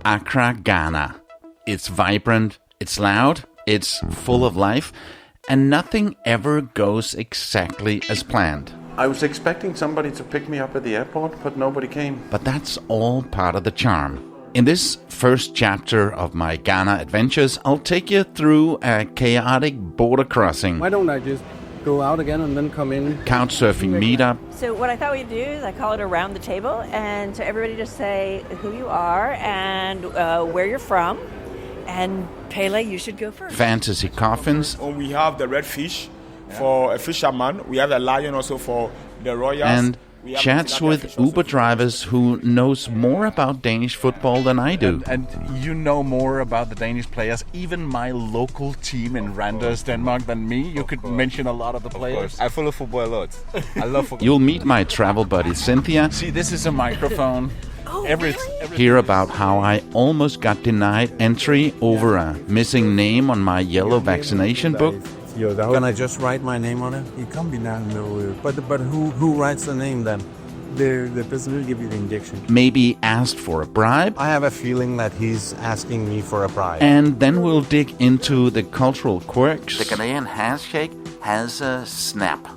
Accra, Ghana. It's vibrant, it's loud, it's full of life, and nothing ever goes exactly as planned. I was expecting somebody to pick me up at the airport, but nobody came. But that's all part of the charm. In this first chapter of my Ghana adventures, I'll take you through a chaotic border crossing. Why don't I just go out again and then come in? Couchsurfing meetup. So what I thought we'd do is I call it around the table, and so everybody just say who you are and where you're from. And Palle, you should go first. Fantasy coffins. We have the red fish for a fisherman. We have the lion also for the royals. And chats with Uber drivers who knows more about Danish football than I do. And you know more about the Danish players, even my local team in Randers, Denmark, than me. You could mention a lot of the players. I follow football a lot. I love football. You'll meet my travel buddy Cynthia. See, this is a microphone. Hear about how I almost got denied entry over a missing name on my yellow vaccination book. Can I just write my name on it? It can't be done, no. But who writes the name then? The person will give you the injection. Maybe asked for a bribe. I have a feeling that he's asking me for a bribe. And then we'll dig into the cultural quirks. The Ghanaian handshake has a snap.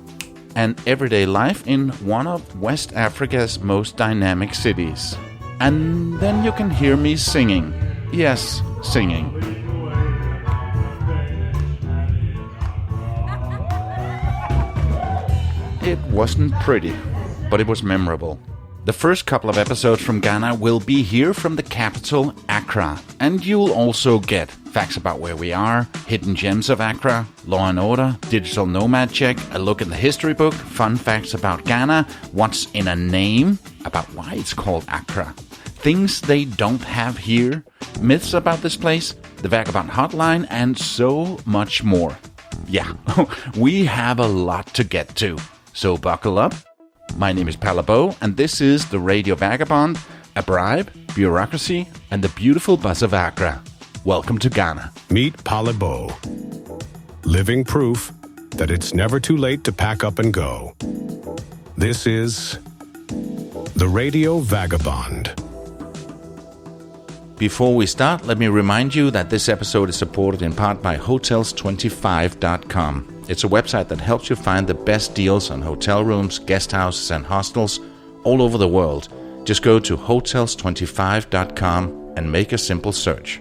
And everyday life in one of West Africa's most dynamic cities. And then you can hear me singing. Yes, singing. It wasn't pretty, but it was memorable. The first couple of episodes from Ghana will be here from the capital, Accra. And you'll also get facts about where we are, hidden gems of Accra, law and order, digital nomad check, a look in the history book, fun facts about Ghana, what's in a name, about why it's called Accra, things they don't have here, myths about this place, the Vagabond Hotline, and so much more. Yeah, we have a lot to get to. So buckle up. My name is Palle Bo, and this is the Radio Vagabond, a bribe, bureaucracy, and the beautiful buzz of Accra. Welcome to Ghana. Meet Palle Bo, living proof that it's never too late to pack up and go. This is the Radio Vagabond. Before we start, let me remind you that this episode is supported in part by Hotels25.com. It's a website that helps you find the best deals on hotel rooms, guest houses, and hostels all over the world. Just go to Hotels25.com and make a simple search.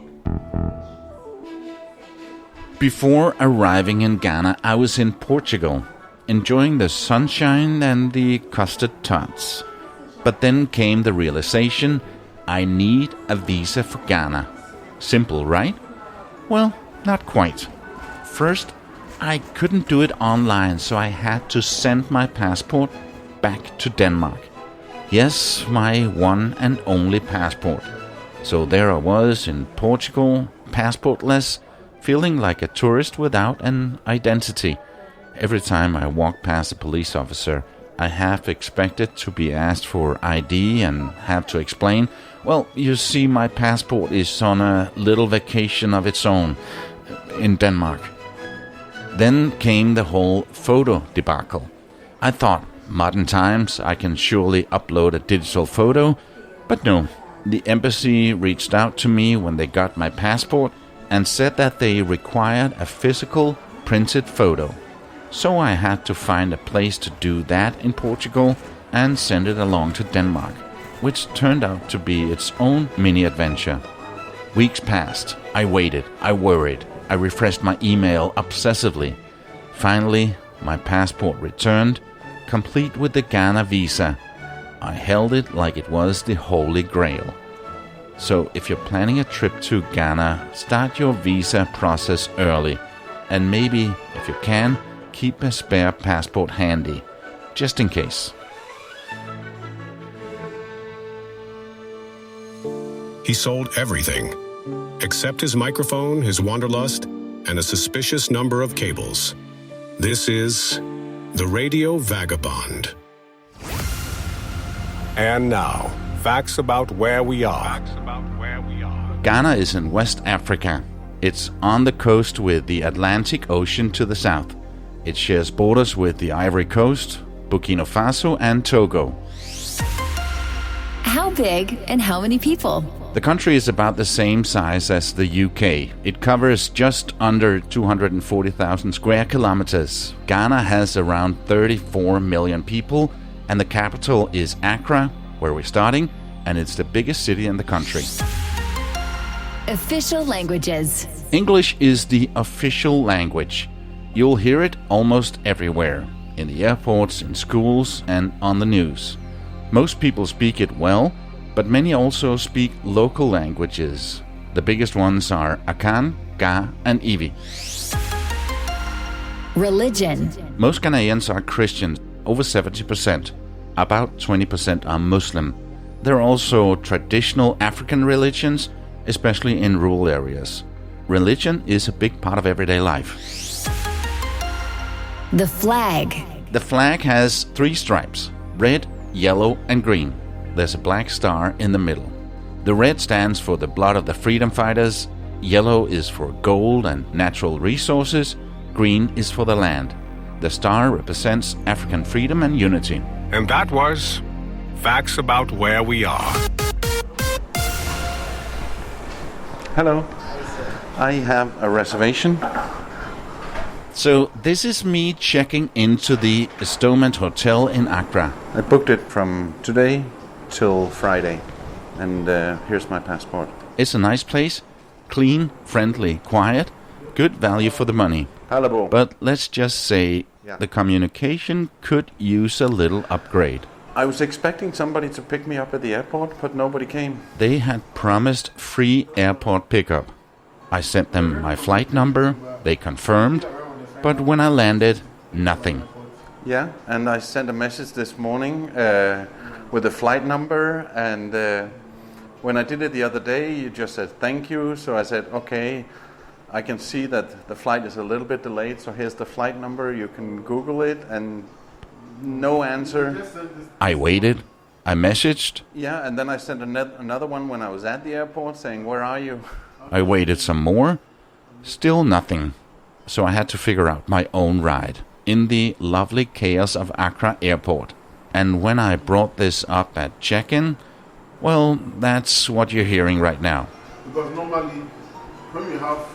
Before arriving in Ghana, I was in Portugal, enjoying the sunshine and the custard tarts. But then came the realization, I need a visa for Ghana. Simple, right? Well, not quite. First, I couldn't do it online, so I had to send my passport back to Denmark. Yes, my one and only passport. So there I was in Portugal, passportless, feeling like a tourist without an identity. Every time I walked past a police officer, I half expected to be asked for ID and have to explain, well, you see, my passport is on a little vacation of its own in Denmark. Then came the whole photo debacle. I thought, modern times, I can surely upload a digital photo, but no. The embassy reached out to me when they got my passport and said that they required a physical printed photo. So I had to find a place to do that in Portugal and send it along to Denmark, which turned out to be its own mini-adventure. Weeks passed. I waited. I worried. I refreshed my email obsessively. Finally, my passport returned, complete with the Ghana visa. I held it like it was the Holy Grail. So if you're planning a trip to Ghana, start your visa process early. And maybe, if you can, keep a spare passport handy, just in case. He sold everything, except his microphone, his wanderlust, and a suspicious number of cables. This is the Radio Vagabond. And now, facts about where we are. Ghana is in West Africa. It's on the coast with the Atlantic Ocean to the south. It shares borders with the Ivory Coast, Burkina Faso, and Togo. How big and how many people? The country is about the same size as the UK. It covers just under 240,000 square kilometers. Ghana has around 34 million people, and the capital is Accra, where we're starting, and it's the biggest city in the country. Official languages. English is the official language. You'll hear it almost everywhere, in the airports, in schools, and on the news. Most people speak it well, but many also speak local languages. The biggest ones are Akan, Ga, and Iwi. Religion. Most Ghanaians are Christians, over 70%. About 20% are Muslim. There are also traditional African religions, especially in rural areas. Religion is a big part of everyday life. The flag. The flag has 3 stripes, red, yellow, and green. There's a black star in the middle. The red stands for the blood of the freedom fighters, yellow is for gold and natural resources, green is for the land. The star represents African freedom and unity. And that was Facts About Where We Are. Hello. I have a reservation. So this is me checking into the Stonement Hotel in Accra. I booked it from today till Friday, and here's my passport. It's a nice place, clean, friendly, quiet, good value for the money. Palle Bo. But let's just say the communication could use a little upgrade. I was expecting somebody to pick me up at the airport, but nobody came. They had promised free airport pickup. I sent them my flight number, they confirmed, but when I landed, nothing. Yeah, and I sent a message this morning with the flight number, and when I did it the other day, you just said thank you, so I said, okay, I can see that the flight is a little bit delayed, so here's the flight number, you can Google it, and no answer. I waited, I messaged. Yeah, and then I sent another one when I was at the airport saying, where are you? I waited some more, still nothing. So I had to figure out my own ride in the lovely chaos of Accra Airport. And when I brought this up at check-in, well, that's what you're hearing right now. Because normally, when you have a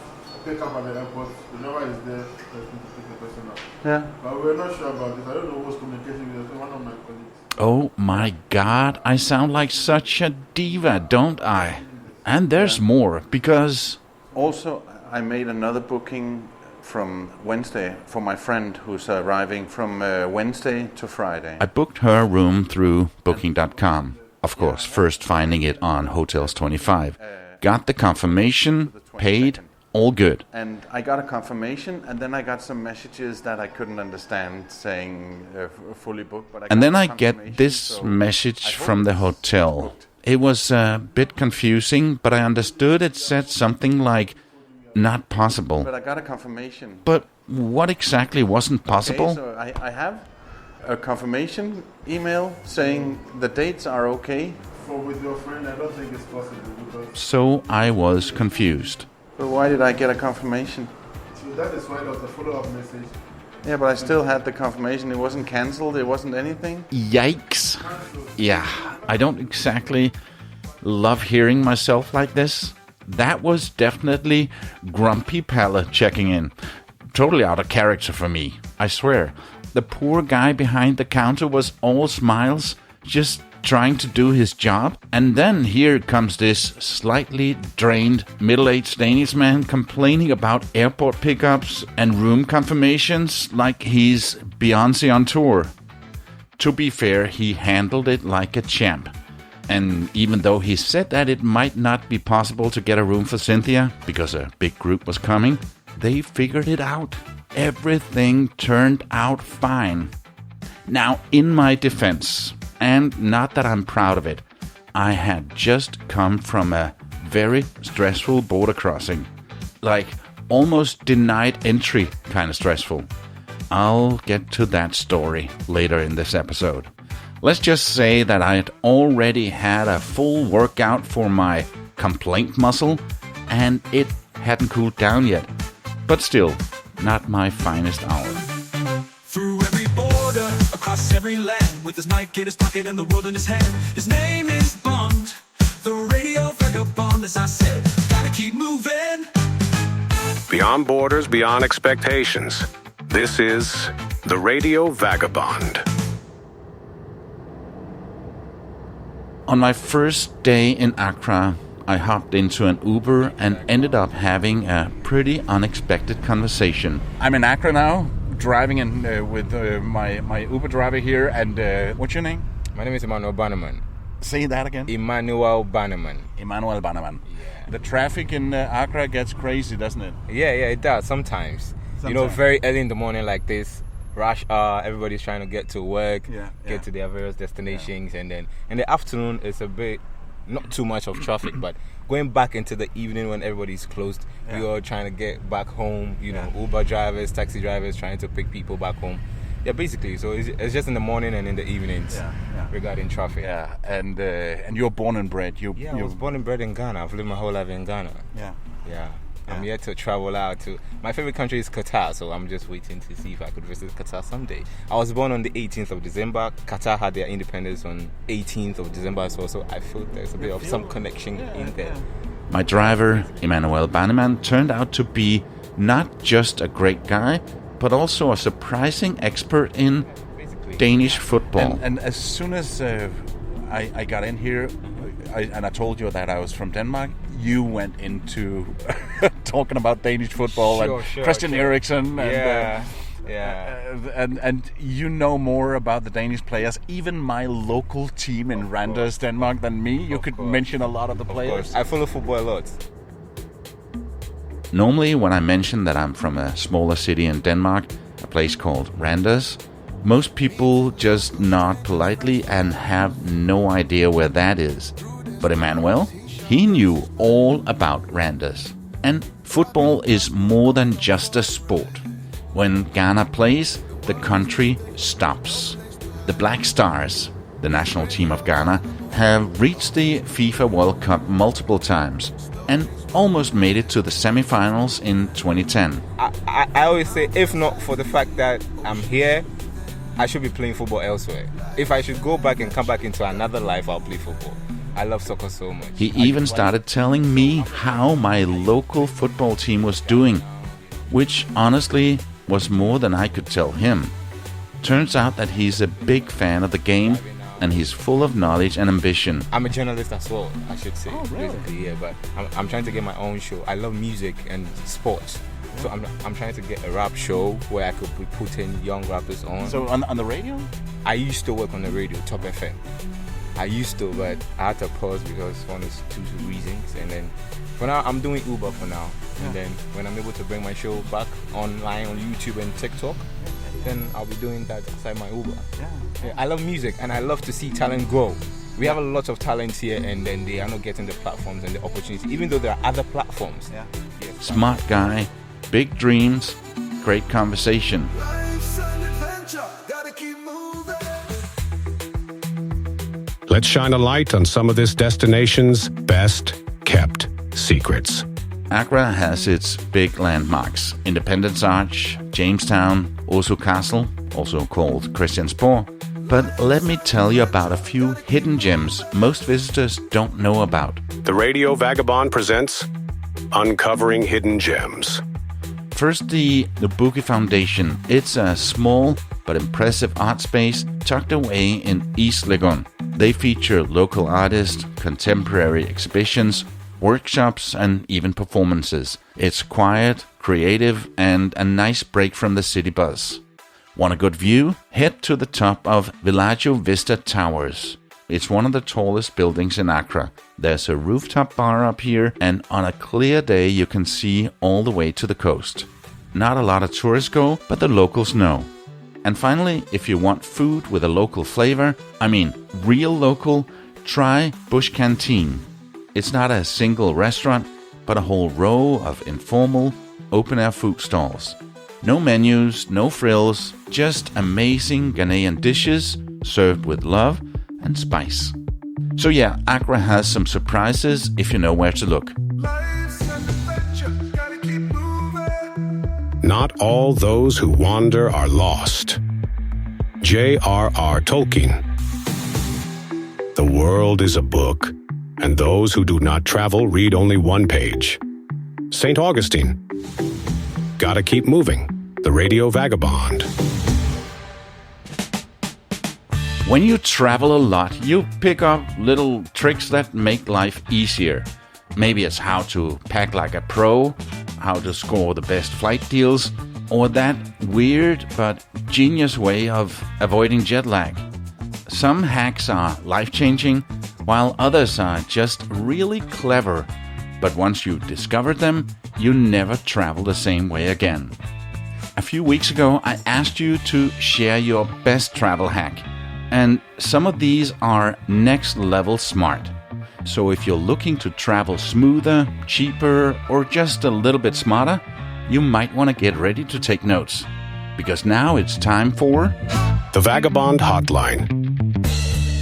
pickup at the airport, the driver is there to pick the person up. Yeah. But we're not sure about this. I don't know who's communicating with one of my colleagues. Oh my God, I sound like such a diva, don't I? And there's more, because... Also, I made another booking from Wednesday for my friend who's arriving from Wednesday to Friday. I booked her room through Booking.com. Of course, first finding it on Hotels 25. Got the confirmation, paid, all good. And I got a confirmation, and then I got some messages that I couldn't understand saying fully booked. But and then I get this message from the hotel. It was a bit confusing, but I understood it said something like, not possible. But I got a confirmation. But what exactly wasn't possible? Okay, so I have a confirmation email saying the dates are okay. For with your friend, I don't think it's possible. Because so I was confused. But why did I get a confirmation? So that is why there was a follow-up message. Yeah, but I still had the confirmation. It wasn't cancelled. It wasn't anything. Yikes. Yeah, I don't exactly love hearing myself like this. That was definitely Grumpy Palle checking in. Totally out of character for me, I swear. The poor guy behind the counter was all smiles, just trying to do his job. And then here comes this slightly drained, middle-aged Danish man complaining about airport pickups and room confirmations like he's Beyoncé on tour. To be fair, he handled it like a champ. And even though he said that it might not be possible to get a room for Cynthia because a big group was coming, they figured it out. Everything turned out fine. Now, in my defense, and not that I'm proud of it, I had just come from a very stressful border crossing. Like, almost denied entry kind of stressful. I'll get to that story later in this episode. Let's just say that I had already had a full workout for my complaint muscle, and it hadn't cooled down yet. But still, not my finest hour. Through every border, across every land, with his knife in his pocket and the world in his hand. His name is Bond, the radio vagabond. promise I said, gotta keep moving. Beyond borders, beyond expectations. This is the Radio Vagabond. On my first day in Accra, I hopped into an Uber and ended up having a pretty unexpected conversation. I'm in Accra now, driving in with my Uber driver here. And what's your name? My name is Emmanuel Bannerman. Say that again. Emmanuel Bannerman. Emmanuel Bannerman. Yeah. The traffic in Accra gets crazy, doesn't it? Yeah, it does sometimes. You know, very early in the morning like this, rush hour, everybody's trying to get to work, get to their various destinations, and then in the afternoon it's a bit, not too much of traffic, but going back into the evening when everybody's closed, we are trying to get back home, you know, Uber drivers, taxi drivers trying to pick people back home. Yeah, basically. So it's just in the morning and in the evenings regarding traffic. Yeah, and you're born and bred. I was born and bred in Ghana. I've lived my whole life in Ghana. Yeah. I'm yet to travel out to... My favorite country is Qatar, so I'm just waiting to see if I could visit Qatar someday. I was born on the 18th of December. Qatar had their independence on 18th of December as well, so I feel there's a bit of some connection in there. My driver, Emmanuel Bannerman, turned out to be not just a great guy, but also a surprising expert in Danish football. And as soon as I got in here, I told you that I was from Denmark, you went into talking about Danish football and Christian Eriksen. And you know more about the Danish players, even my local team in Randers, Denmark, than me. You could mention a lot of the players. I follow football a lot. Normally, when I mention that I'm from a smaller city in Denmark, a place called Randers, most people just nod politely and have no idea where that is. But Emmanuel, he knew all about Randers. And football is more than just a sport. When Ghana plays, the country stops. The Black Stars, the national team of Ghana, have reached the FIFA World Cup multiple times and almost made it to the semi-finals in 2010. I always say, if not for the fact that I'm here, I should be playing football elsewhere. If I should go back and come back into another life, I'll play football. I love soccer so much. He even started telling me how my local football team was doing, which honestly was more than I could tell him. Turns out that he's a big fan of the game and he's full of knowledge and ambition. I'm a journalist as well, I should say. Oh, really? Basically, yeah, but I'm trying to get my own show. I love music and sports. So I'm trying to get a rap show where I could be putting young rappers on. So on the radio? I used to work on the radio, Top FM. I used to, but I had to pause because one is two reasons. And then for now, I'm doing Uber for now. And then when I'm able to bring my show back online on YouTube and TikTok, then I'll be doing that inside my Uber. Yeah, I love music and I love to see talent grow. We have a lot of talent here and then they are not getting the platforms and the opportunity, even though there are other platforms. Smart guy, big dreams, great conversation. Let's shine a light on some of this destination's best kept secrets. Accra has its big landmarks: Independence Arch, Jamestown, Osu Castle, also called Christiansborg. But let me tell you about a few hidden gems most visitors don't know about. The Radio Vagabond presents Uncovering Hidden Gems. First, the Boogie Foundation. It's a small but impressive art space tucked away in East Legon. They feature local artists, contemporary exhibitions, workshops, and even performances. It's quiet, creative, and a nice break from the city buzz. Want a good view? Head to the top of Villaggio Vista Towers. It's one of the tallest buildings in Accra. There's a rooftop bar up here, and on a clear day you can see all the way to the coast. Not a lot of tourists go, but the locals know. And finally, if you want food with a local flavor, real local, try Bush Canteen. It's not a single restaurant, but a whole row of informal, open-air food stalls. No menus, no frills, just amazing Ghanaian dishes served with love and spice. So yeah, Accra has some surprises if you know where to look. Not all those who wander are lost. J.R.R. Tolkien. The world is a book, and those who do not travel read only one page. St. Augustine. Gotta keep moving. The Radio Vagabond. When you travel a lot, you pick up little tricks that make life easier. Maybe it's how to pack like a pro, how to score the best flight deals, or that weird but genius way of avoiding jet lag. Some hacks are life-changing, while others are just really clever. But once you've discovered them, you never travel the same way again. A few weeks ago, I asked you to share your best travel hack. And some of these are next level smart. So if you're looking to travel smoother, cheaper, or just a little bit smarter, you might want to get ready to take notes. Because now it's time for The Vagabond Hotline.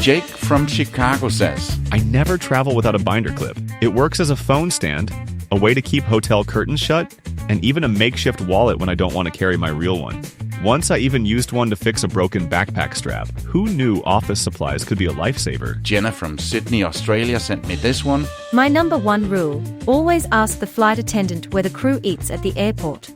Jake from Chicago says, I never travel without a binder clip. It works as a phone stand, a way to keep hotel curtains shut, and even a makeshift wallet when I don't want to carry my real one. Once I even used one to fix a broken backpack strap. Who knew office supplies could be a lifesaver? Jenna from Sydney, Australia sent me this one. My number one rule, always ask the flight attendant where the crew eats at the airport.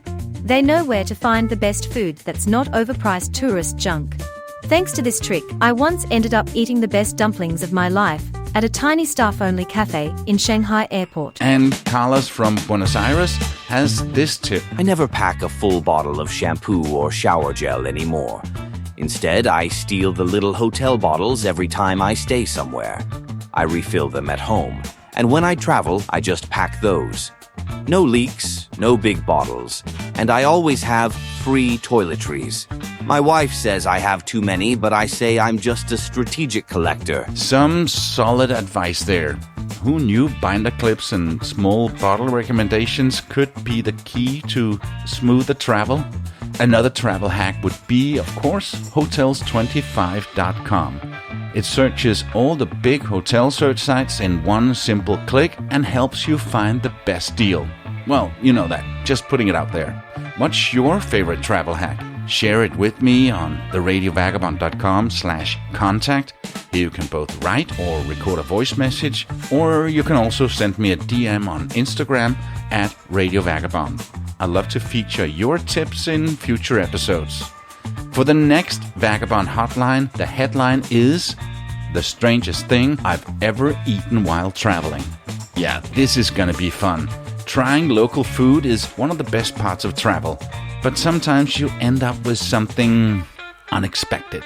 They know where to find the best food that's not overpriced tourist junk. Thanks to this trick, I once ended up eating the best dumplings of my life at a tiny staff-only cafe in Shanghai Airport. And Carlos from Buenos Aires has this tip. I never pack a full bottle of shampoo or shower gel anymore. Instead, I steal the little hotel bottles every time I stay somewhere. I refill them at home. And when I travel, I just pack those. No leaks, no big bottles. And I always have free toiletries. My wife says I have too many, but I say I'm just a strategic collector. Some solid advice there. Who knew binder clips and small bottle recommendations could be the key to smoother travel? Another travel hack would be, of course, hotels25.com. It searches all the big hotel search sites in one simple click and helps you find the best deal. Well, you know that, just putting it out there. What's your favorite travel hack? Share it with me on theradiovagabond.com/contact. Here you can both write or record a voice message, or you can also send me a DM on Instagram at Radio Vagabond. I'd love to feature your tips in future episodes. For the next Vagabond Hotline, the headline is The Strangest Thing I've Ever Eaten While Traveling. Yeah, this is gonna be fun. Trying local food is one of the best parts of travel, but sometimes you end up with something unexpected.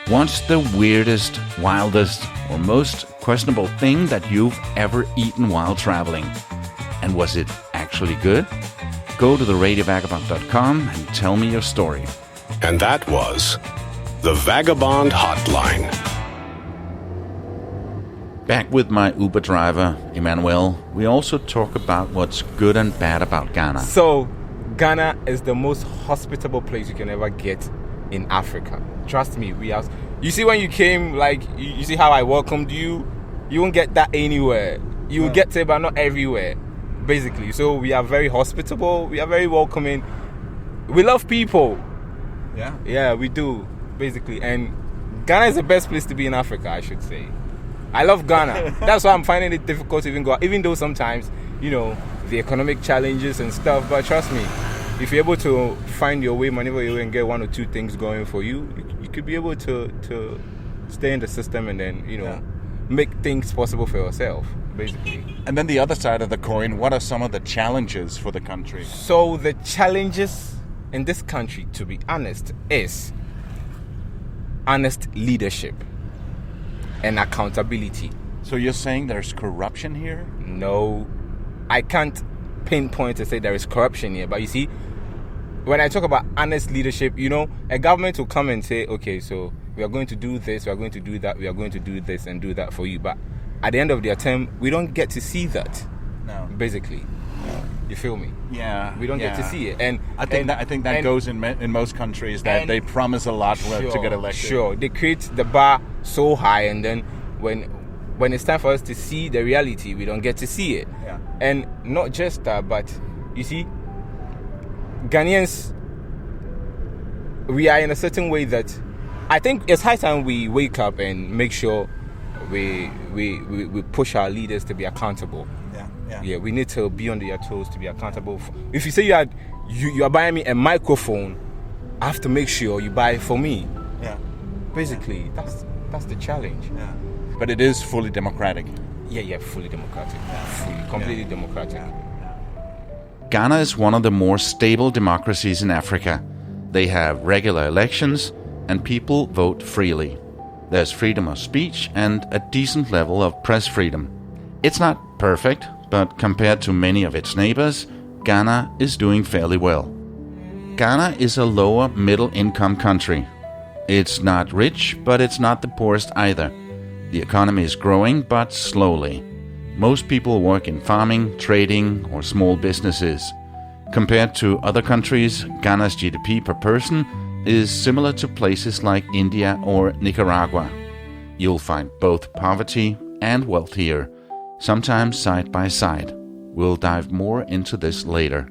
What's the weirdest, wildest, or most questionable thing that you've ever eaten while traveling? And was it actually good? Go to theradiovagabond.com and tell me your story. And that was The Vagabond Hotline. Back with my Uber driver, Emmanuel, we also talk about what's good and bad about Ghana. So, Ghana is the most hospitable place you can ever get in Africa. Trust me, you see when you came, like, you see how I welcomed you? You won't get that anywhere. You will get it, but not everywhere, basically. So we are very hospitable, we are very welcoming. We love people. Yeah, we do, basically. And Ghana is the best place to be in Africa, I should say. I love Ghana. That's why I'm finding it difficult to even go out, even though sometimes, the economic challenges and stuff. But trust me, if you're able to find your way, maneuver your way, and get one or two things going for you, you could be able to stay in the system and then, make things possible for yourself, basically. And then the other side of the coin, what are some of the challenges for the country? So the challenges in this country, to be honest, is honest leadership and accountability. So you're saying there's corruption here? No, I can't pinpoint to say there is corruption here. But you see, when I talk about honest leadership, a government will come and say, okay, so we are going to do this, we are going to do that, we are going to do this and do that for you. But at the end of their term, we don't get to see that. No. Basically. You feel me? Yeah. We don't get to see it. And I think that goes in most countries, that they promise a lot to get elected. Sure. They create the bar so high, and then when it's time for us to see the reality, we don't get to see it. Yeah. And not just that, but you see, Ghanaians, we are in a certain way that I think it's high time we wake up and make sure we we push our leaders to be accountable. Yeah, we need to be on their toes to be accountable. If you say you are buying me a microphone, I have to make sure you buy it for me. Yeah. Basically, that's the challenge. Yeah. But it is fully democratic. Yeah, fully democratic. Completely democratic. Ghana is one of the more stable democracies in Africa. They have regular elections and people vote freely. There's freedom of speech and a decent level of press freedom. It's not perfect, but compared to many of its neighbors, Ghana is doing fairly well. Ghana is a lower middle income country. It's not rich, but it's not the poorest either. The economy is growing, but slowly. Most people work in farming, trading, or small businesses. Compared to other countries, Ghana's GDP per person is similar to places like India or Nicaragua. You'll find both poverty and wealth here, sometimes side by side. We'll dive more into this later.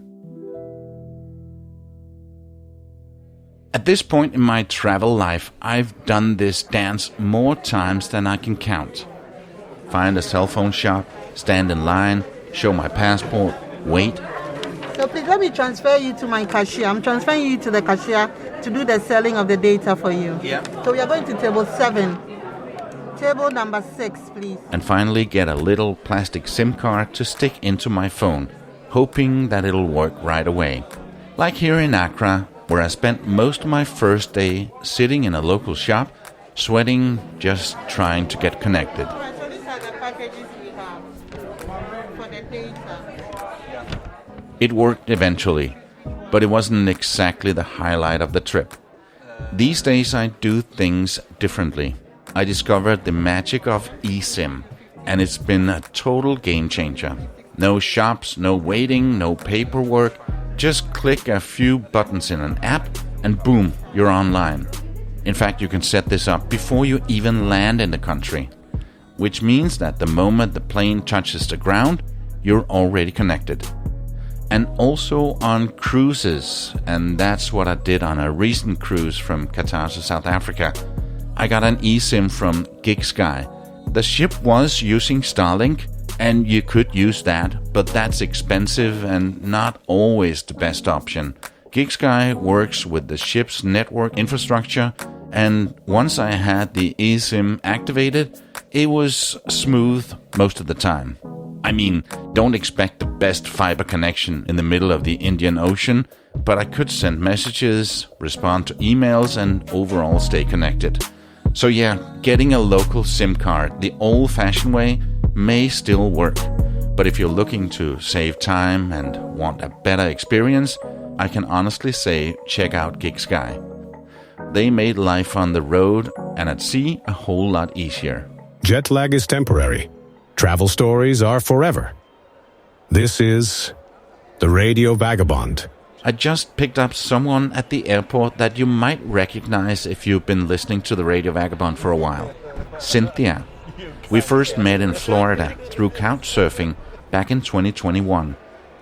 At this point in my travel life, I've done this dance more times than I can count. Find a cell phone shop, stand in line, show my passport, wait. So please let me transfer you to my cashier. I'm transferring you to the cashier to do the selling of the data for you. Yeah. So we are going to table 7. Table number 6, please. And finally get a little plastic SIM card to stick into my phone, hoping that it'll work right away. Like here in Accra, where I spent most of my first day sitting in a local shop, sweating, just trying to get connected. Alright, so these are the packages we have for the data. It worked eventually, but it wasn't exactly the highlight of the trip. These days I do things differently. I discovered the magic of eSIM, and it's been a total game changer. No shops, no waiting, no paperwork. Just click a few buttons in an app and boom, you're online. In fact, you can set this up before you even land in the country, which means that the moment the plane touches the ground, you're already connected. And also on cruises, and that's what I did on a recent cruise from Qatar to South Africa. I got an eSIM from GigSky. The ship was using Starlink, and you could use that, but that's expensive and not always the best option. GigSky works with the ship's network infrastructure, and once I had the eSIM activated, it was smooth most of the time. I mean, don't expect the best fiber connection in the middle of the Indian Ocean, but I could send messages, respond to emails, and overall stay connected. So yeah, getting a local SIM card the old-fashioned way may still work, but if you're looking to save time and want a better experience, I can honestly say check out GigSky. They made life on the road and at sea a whole lot easier. Jet lag is temporary. Travel stories are forever. This is the Radio Vagabond. I just picked up someone at the airport that you might recognize if you've been listening to the Radio Vagabond for a while. Cynthia. We first met in Florida through couchsurfing back in 2021.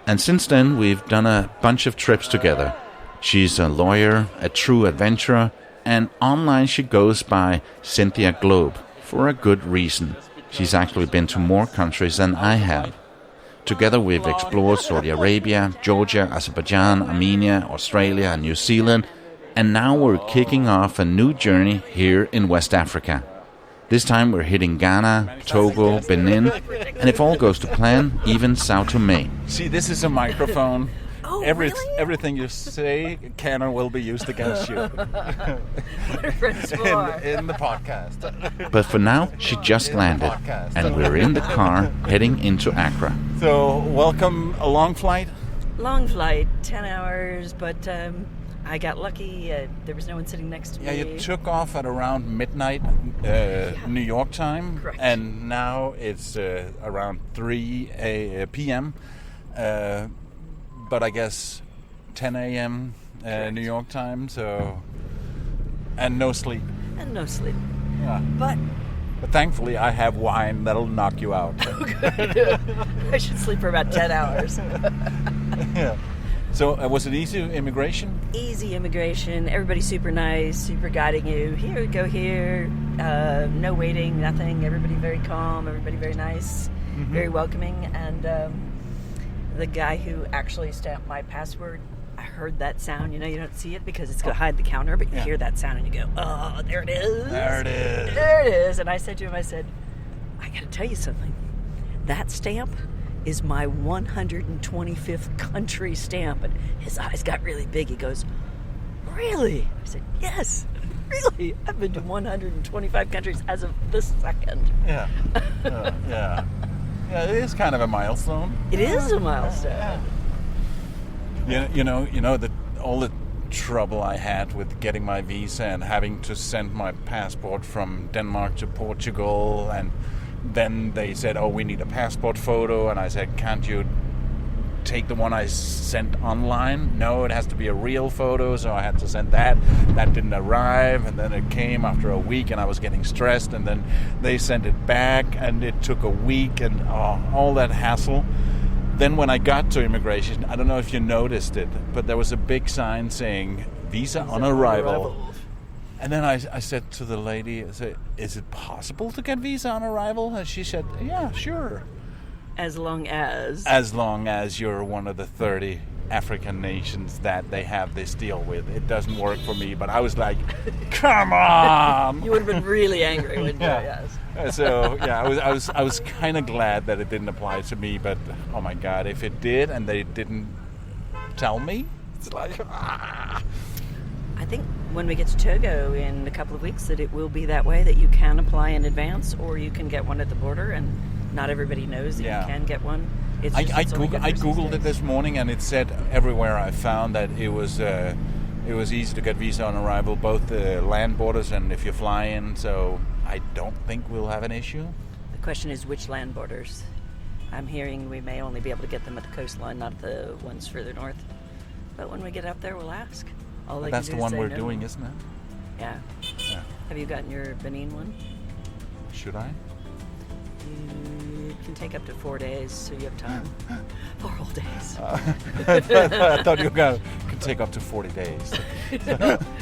And since then, we've done a bunch of trips together. She's a lawyer, a true adventurer, and online she goes by Cynthia Globe for a good reason. She's actually been to more countries than I have. Together we've explored Saudi Arabia, Georgia, Azerbaijan, Armenia, Australia, and New Zealand, and now we're kicking off a new journey here in West Africa. This time we're hitting Ghana, Togo, Benin, and if all goes to plan, even São Tomé. See, this is a microphone. Oh, really? Everything you say can or will be used against you. in the podcast. But for now, she just landed, and we're in the car heading into Accra. So, welcome, a long flight? Long flight, 10 hours, but I got lucky. There was no one sitting next to me. Yeah, you took off at around midnight New York time. Correct. And now it's around 3 p.m. But I guess 10 a.m. New York time, so... And no sleep. And no sleep. Yeah. But thankfully I have wine that'll knock you out. Oh, good. I should sleep for about 10 hours. Yeah. So was it easy immigration? Easy immigration. Everybody's super nice, super guiding you. Here, go here. No waiting, nothing. Everybody very calm. Everybody very nice, very welcoming. And the guy who actually stamped my passport, I heard that sound. You know, you don't see it because it's behind the counter, but you hear that sound and you go, oh, there it is. There it is. There it is. And I said to him, I got to tell you something. That stamp is my 125th country stamp. And his eyes got really big. He goes, really? I said, yes, really. I've been to 125 countries as of this second. Yeah. Yeah, it is kind of a milestone. It is a milestone. You know that all the trouble I had with getting my visa and having to send my passport from Denmark to Portugal, and then they said, oh, we need a passport photo, and I said, can't you take the one I sent online? No, it has to be a real photo, so I had to send that. That didn't arrive, and then it came after a week, and I was getting stressed, and then they sent it back, and it took a week, and all that hassle. Then when I got to immigration, I don't know if you noticed it, but there was a big sign saying, visa on arrival. And then I said to the lady, I said, is it possible to get visa on arrival? And she said, yeah, sure. As long as? As long as you're one of the 30 African nations that they have this deal with. It doesn't work for me, but I was like, come on! You would have been really angry, wouldn't you? Yes. So, yeah, I was kind of glad that it didn't apply to me, but oh my God, if it did and they didn't tell me, it's like, I think when we get to Togo in a couple of weeks that it will be that way, that you can apply in advance or you can get one at the border, and not everybody knows that you can get one. I Googled it this morning, and it said everywhere I found that it was easy to get visa on arrival, both the land borders and if you fly in, so I don't think we'll have an issue. The question is which land borders. I'm hearing we may only be able to get them at the coastline, not the ones further north. But when we get up there, we'll ask. That's the one we're doing, isn't it? Yeah. Have you gotten your Benin one? Should I? It can take up to 4 days, so you have time. 4 whole days. I thought you could take up to 40 days.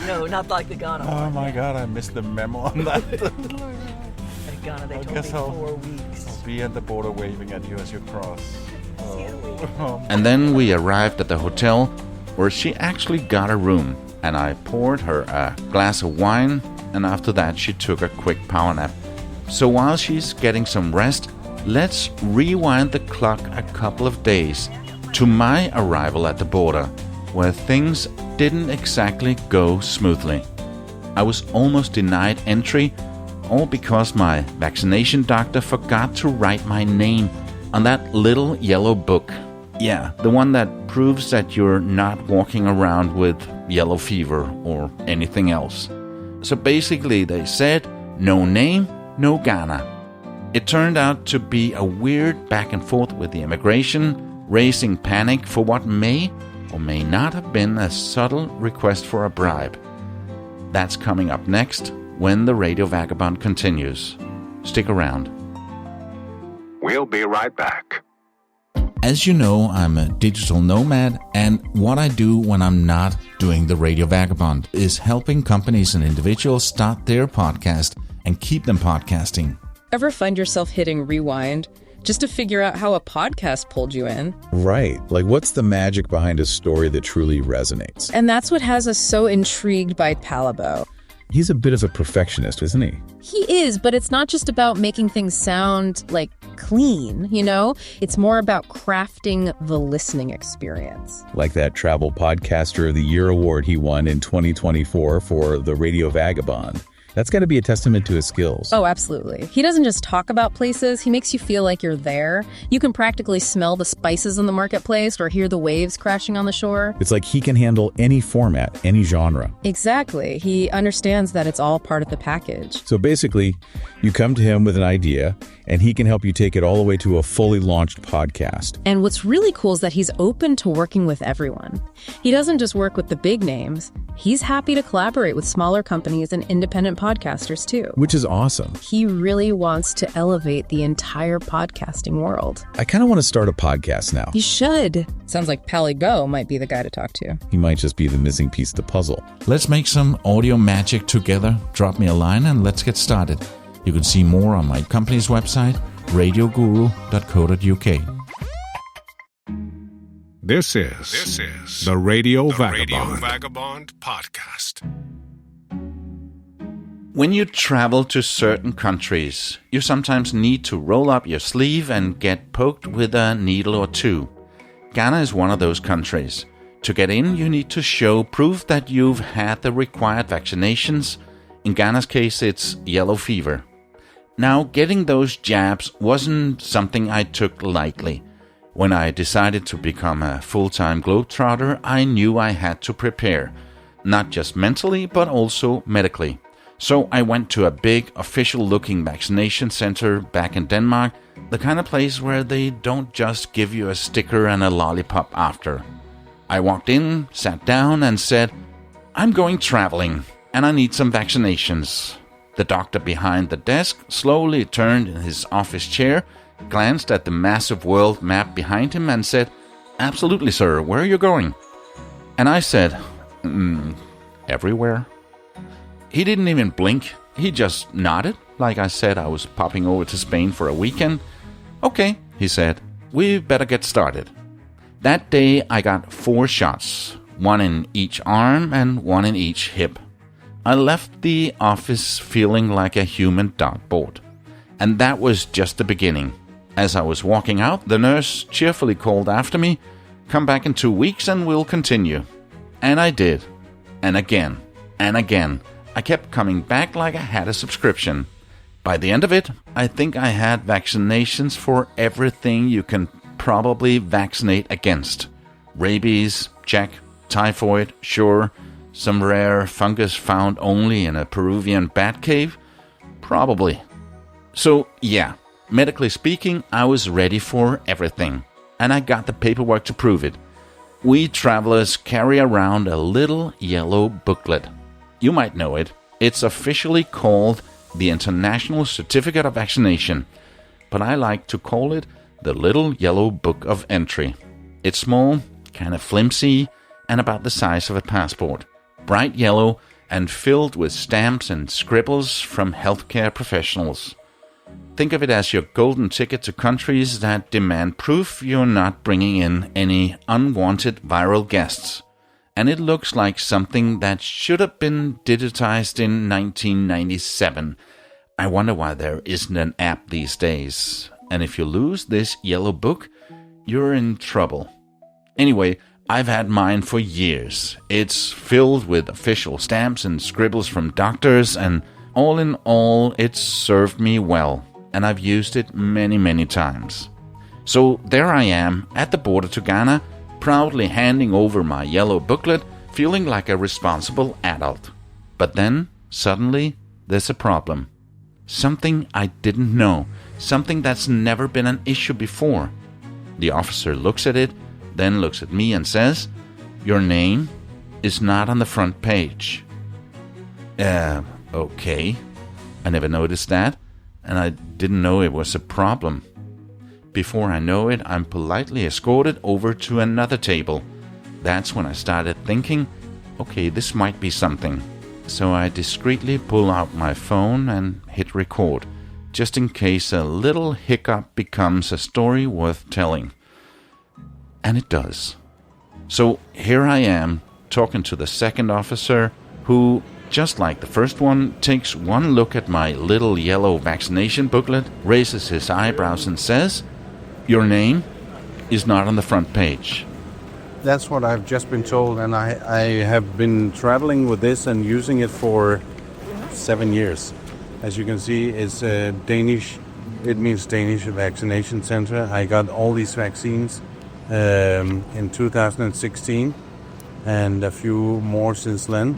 No, not like the Ghana one. Oh my God, I missed the memo on that. At Ghana, they told me 4 weeks. I'll be at the border waving at you as you cross. And then we arrived at the hotel where she actually got a room, and I poured her a glass of wine, and after that she took a quick power nap. So while she's getting some rest, let's rewind the clock a couple of days to my arrival at the border, where things didn't exactly go smoothly. I was almost denied entry, all because my vaccination doctor forgot to write my name on that little yellow book. Yeah, the one that proves that you're not walking around with yellow fever or anything else. So basically they said, no name, no Ghana. It turned out to be a weird back and forth with the immigration, raising panic for what may or may not have been a subtle request for a bribe. That's coming up next when the Radio Vagabond continues. Stick around. We'll be right back. As you know, I'm a digital nomad, and what I do when I'm not doing the Radio Vagabond is helping companies and individuals start their podcast and keep them podcasting. Ever find yourself hitting rewind just to figure out how a podcast pulled you in? Right. Like, what's the magic behind a story that truly resonates? And that's what has us so intrigued by Palle Bo. He's a bit of a perfectionist, isn't he? He is, but it's not just about making things sound, like, clean, you know? It's more about crafting the listening experience. Like that Travel Podcaster of the Year award he won in 2024 for the Radio Vagabond. That's got to be a testament to his skills. Oh, absolutely. He doesn't just talk about places, he makes you feel like you're there. You can practically smell the spices in the marketplace or hear the waves crashing on the shore. It's like he can handle any format, any genre. Exactly. He understands that it's all part of the package. So basically, you come to him with an idea, and he can help you take it all the way to a fully launched podcast. And what's really cool is that he's open to working with everyone. He doesn't just work with the big names. He's happy to collaborate with smaller companies and independent podcasters too. Which is awesome. He really wants to elevate the entire podcasting world. I kind of want to start a podcast now. You should. Sounds like Palle Bo might be the guy to talk to. He might just be the missing piece of the puzzle. Let's make some audio magic together. Drop me a line and let's get started. You can see more on my company's website, radioguru.co.uk. This is the Radio Vagabond podcast. When you travel to certain countries, you sometimes need to roll up your sleeve and get poked with a needle or two. Ghana is one of those countries. To get in, you need to show proof that you've had the required vaccinations. In Ghana's case, it's yellow fever. Now, getting those jabs wasn't something I took lightly. When I decided to become a full-time globetrotter, I knew I had to prepare, not just mentally, but also medically. So I went to a big, official-looking vaccination center back in Denmark, the kind of place where they don't just give you a sticker and a lollipop after. I walked in, sat down, and said, "I'm going traveling, and I need some vaccinations." The doctor behind the desk slowly turned in his office chair, glanced at the massive world map behind him and said, "Absolutely, sir. Where are you going?" And I said, "Everywhere." He didn't even blink. He just nodded, like I said I was popping over to Spain for a weekend. "Okay," he said, "we better get started." That day I got 4 shots, 1 in each arm and 1 in each hip. I left the office feeling like a human dartboard. And that was just the beginning. As I was walking out, the nurse cheerfully called after me, "Come back in 2 weeks and we'll continue." And I did. And again. And again. I kept coming back like I had a subscription. By the end of it, I think I had vaccinations for everything you can probably vaccinate against. Rabies, check. Typhoid, sure. Some rare fungus found only in a Peruvian bat cave? Probably. So, yeah, medically speaking, I was ready for everything. And I got the paperwork to prove it. We travelers carry around a little yellow booklet. You might know it. It's officially called the International Certificate of Vaccination, but I like to call it the Little Yellow Book of Entry. It's small, kind of flimsy, and about the size of a passport. Bright yellow and filled with stamps and scribbles from healthcare professionals. Think of it as your golden ticket to countries that demand proof you're not bringing in any unwanted viral guests. And it looks like something that should have been digitized in 1997. I wonder why there isn't an app these days. And if you lose this yellow book, you're in trouble. Anyway, I've had mine for years. It's filled with official stamps and scribbles from doctors, and all in all, it's served me well. And I've used it many, many times. So there I am, at the border to Ghana, proudly handing over my yellow booklet, feeling like a responsible adult. But then, suddenly, there's a problem. Something I didn't know, something that's never been an issue before. The officer looks at it, then looks at me and says, "Your name is not on the front page." Okay. I never noticed that, and I didn't know it was a problem. Before I know it, I'm politely escorted over to another table. That's when I started thinking, okay, this might be something. So I discreetly pull out my phone and hit record, just in case a little hiccup becomes a story worth telling. And it does. So here I am, talking to the second officer, who, just like the first one, takes one look at my little yellow vaccination booklet, raises his eyebrows and says, "Your name is not on the front page." That's what I've just been told, and I have been traveling with this and using it for 7 years. As you can see, it's Danish. It means Danish Vaccination Center. I got all these vaccines in 2016 and a few more since then.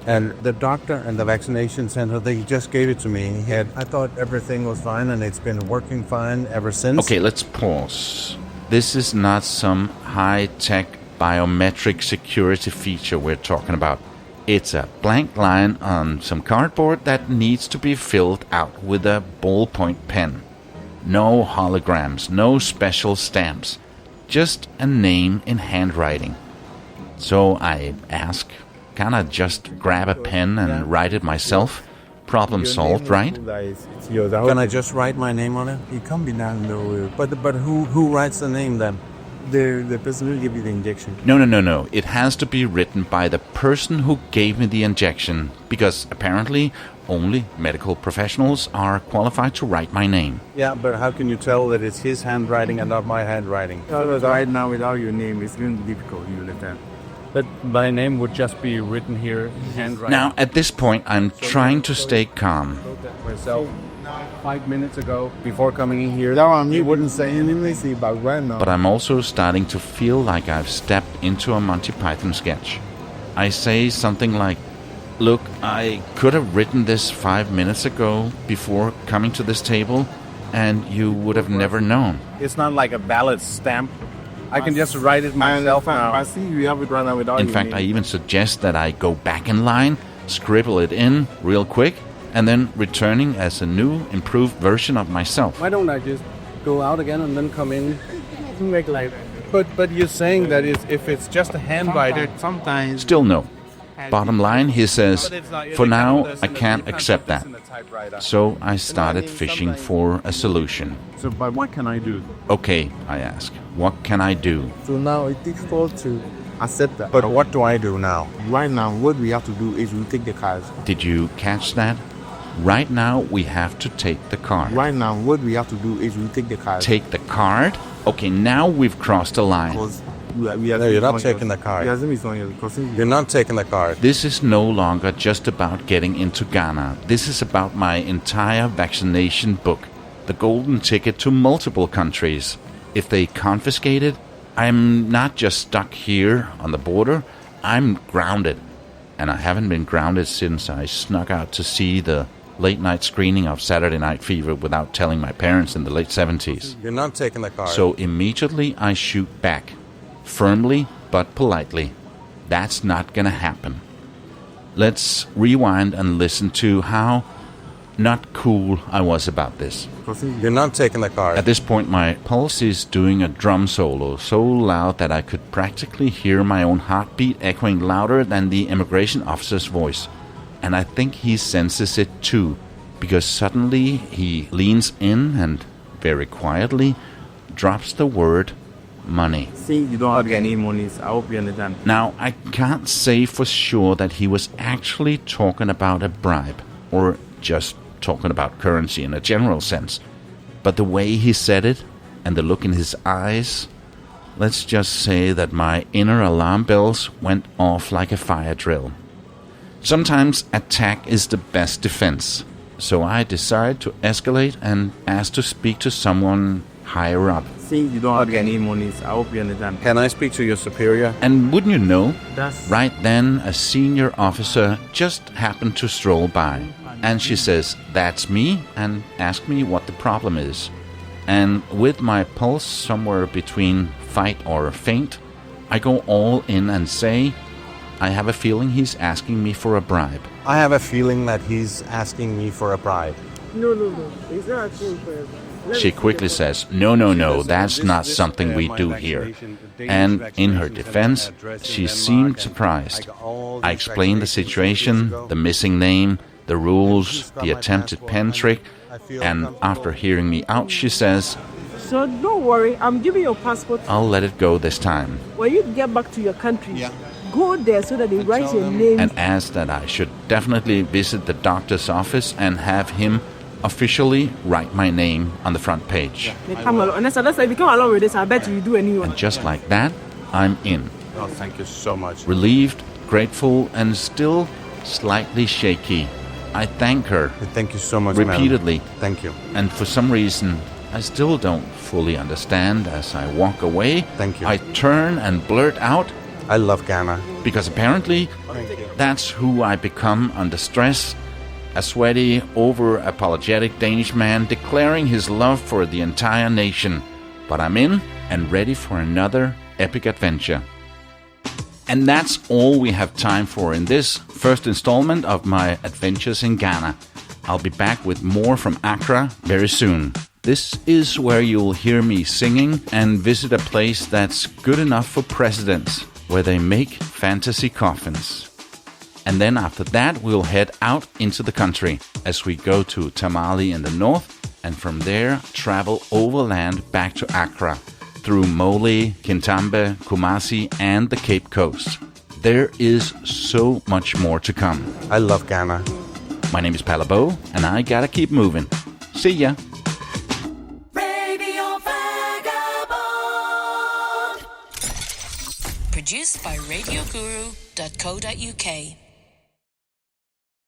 And the doctor and the vaccination center, they just gave it to me. I thought everything was fine, and it's been working fine ever since. Okay, let's pause. This is not some high-tech biometric security feature we're talking about. It's a blank line on some cardboard that needs to be filled out with a ballpoint pen. No holograms, no special stamps, just a name in handwriting. So I ask, can I just grab a pen and write it myself? Problem solved, right? Can I just write my name on it? It can't be done, no. But who writes the name then? The person will give you the injection. No. It has to be written by the person who gave me the injection, because apparently only medical professionals are qualified to write my name. Yeah, but how can you tell that it's his handwriting and not my handwriting? Right now, without your name, it's going to be difficult, you understand? But my name would just be written here, handwriting. Now, at this point, I'm trying to stay calm. Myself 5 minutes ago, before coming in here. That one, you wouldn't say anything about right now. But I'm also starting to feel like I've stepped into a Monty Python sketch. I say something like, look, I could have written this 5 minutes ago before coming to this table, and you would have never known. It's not like a ballot stamp. I can just write it myself now. I see you have it right now without In fact, I even suggest that I go back in line, scribble it in real quick, and then returning as a new, improved version of myself. Why don't I just go out again and then come in? Make like But you're saying that if it's just a handwriter, sometimes. Still no. Bottom line, he says, for now, I can't accept that. So I started fishing for a solution. So, but what can I do? Okay, I ask, what can I do? So now it's difficult to accept that. But what do I do now? Right now, what we have to do is we take the cards. Did you catch that? Right now, we have to take the card. Right now, what we have to do is we take the card. Take the card? Okay, now we've crossed a line. No, you're not taking the card. You're not taking the card. This is no longer just about getting into Ghana. This is about my entire vaccination book. The golden ticket to multiple countries. If they confiscate it, I'm not just stuck here on the border. I'm grounded. And I haven't been grounded since I snuck out to see the late-night screening of Saturday Night Fever without telling my parents in the late 70s. You're not taking the card. So immediately I shoot back. Firmly, but politely. That's not gonna happen. Let's rewind and listen to how not cool I was about this. You're not taking the card. At this point, my pulse is doing a drum solo so loud that I could practically hear my own heartbeat echoing louder than the immigration officer's voice. And I think he senses it too, because suddenly he leans in and, very quietly, drops the word money. See, you don't have any money. I hope you understand. Now, I can't say for sure that he was actually talking about a bribe, or just talking about currency in a general sense. But the way he said it, and the look in his eyes, let's just say that my inner alarm bells went off like a fire drill. Sometimes attack is the best defense, so I decided to escalate and ask to speak to someone higher up. See, you don't have any money. I hope you understand. Can I speak to your superior? And wouldn't you know, right then a senior officer just happened to stroll by. And she says, that's me, and asks me what the problem is. And with my pulse somewhere between fight or faint, I go all in and say, I have a feeling he's asking me for a bribe. I have a feeling that he's asking me for a bribe. No. He's not asking for a bribe. She quickly says, no, that's not something we do here. And in her defense, she seemed surprised. I explained the situation, the missing name, the rules, the attempted pen trick, and after hearing me out, she says, so don't worry, I'm giving you a passport. I'll let it go this time. When you get back to your country, go there so that they write your name. And asked that I should definitely visit the doctor's office and have him officially write my name on the front page. If you come along with this, I bet you do anyone. And just like that, I'm in. Oh, thank you so much. Relieved, grateful, and still slightly shaky. I thank her. Thank you so much, repeatedly. Madam. Thank you. And for some reason, I still don't fully understand. As I walk away, thank you. I turn and blurt out, I love Ghana. Because apparently, that's who I become under stress. A sweaty, over-apologetic Danish man declaring his love for the entire nation. But I'm in and ready for another epic adventure. And that's all we have time for in this first installment of my adventures in Ghana. I'll be back with more from Accra very soon. This is where you'll hear me singing and visit a place that's good enough for presidents, where they make fantasy coffins. And then after that, we'll head out into the country as we go to Tamale in the north, and from there travel overland back to Accra, through Mole, Kintambe, Kumasi, and the Cape Coast. There is so much more to come. I love Ghana. My name is Palle Bo, and I gotta keep moving. See ya! Produced by RadioGuru.co.uk.